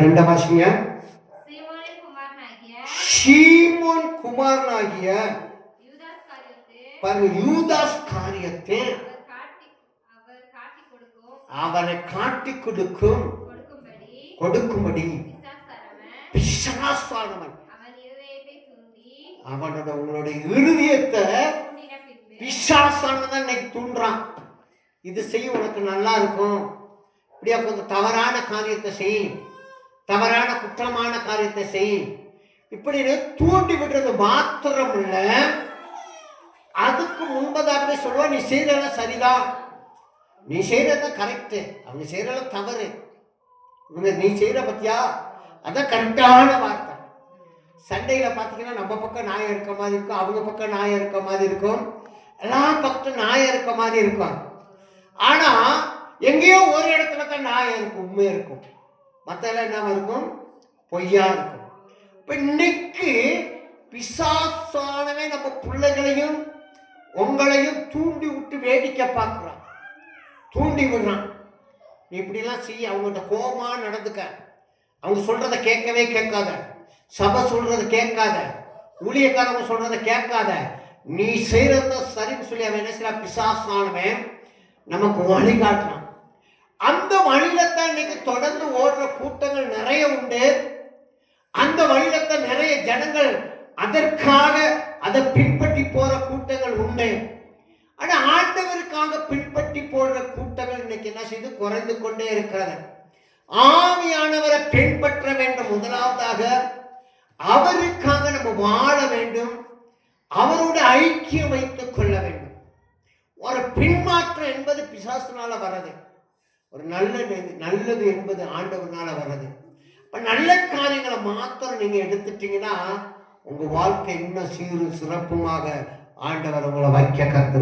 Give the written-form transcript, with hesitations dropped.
ரெண்ட வாசிங்க. சீமோன் குமாரனாகிய பாருங்க, யூதாஸ் காரியத்தை அவரை காட்டி கொடுக்கும்படி பிசாசானவன் அவனோட உங்களுடைய இருதயத்தை பிசாசானவன் இன்னைக்கு தூண்டுறான். இது செய்ய உனக்கு நல்லா இருக்கும், இப்படியா கொஞ்சம் தவறான காரியத்தை செய், தவறான குற்றமான காரியத்தை செய், இப்படி தூண்டி விடுறது மாத்திரம் இல்ல, அதுக்கு முன்பதாகவே சொல்லுவா நீ செய்யறதெல்லாம் சரிதான், நீ செய்யறது கரெக்டு, அவங்க செய்யறதெல்லாம் தவறு, இவங்க நீ செய்யற பத்தியா அதான் கரெக்டான வார்த்தை. சண்டையில பாத்தீங்கன்னா நம்ம பக்கம் நாயம் இருக்க மாதிரி இருக்கும், அவங்க பக்கம் நாயம் இருக்க மாதிரி இருக்கும், எல்லா பக்கத்தும் நாயம் இருக்க மாதிரி இருக்கும். ஆனா எங்கேயோ ஒரு இடத்துல தான் நாயம் இருக்கும், உண்மை இருக்கும், மற்ற என்ன இருக்கும், பொய்யா இருக்கும். இப்ப இன்னைக்கு பிசாசானவே நம்ம பிள்ளைகளையும் உங்களையும் தூண்டி விட்டு வேடிக்கை பார்க்கிறான், தூண்டி விடுறான். நீ இப்படிலாம் செய்ய, அவங்கள்ட்ட கோபமா நடந்துக்க, அவங்க சொல்றதை கேட்கவே கேட்காத, சபை சொல்றதை கேட்காத, ஊழியக்காரங்க சொல்றதை கேட்காத, நீ செய்யறத சரின்னு சொல்லி அவன் என்ன செய்யறா, பிசாசானவன் நமக்கு வழிகாட்டுறான். அந்த வழியில்தான் இன்னைக்கு தொடர்ந்து ஓடுற கூட்டங்கள் நிறைய உண்டு. அந்த வழியில்தான் நிறைய ஜனங்கள் அதற்காக அதை பின்பற்றி போற கூட்டங்கள் உண்டு. ஆனா ஆண்டவருக்காக பின்பற்றி போடுற கூட்டங்கள் இன்னைக்கு என்ன செய்து குறைந்து கொண்டே இருக்கிறது. ஆவியானவரை பின்பற்ற வேண்டும், முதலாவதாக அவருக்காக நம்ம வாழ வேண்டும், அவரோட ஐக்கியம் வைத்துக் கொள்ள வேண்டும். ஒரு பின்மாற்றம் என்பது பிசாசினால வர்றது, ஒரு நல்லது என்பது ஆண்டவர்னால வர்றது. இப்ப நல்ல காரியங்களை மாத்திரம் நீங்க எடுத்துட்டீங்கன்னா உங்க வாழ்க்கை இன்னும் சீரும் சிறப்புமாக ஆண்டவர் உங்களை வைக்க கத்து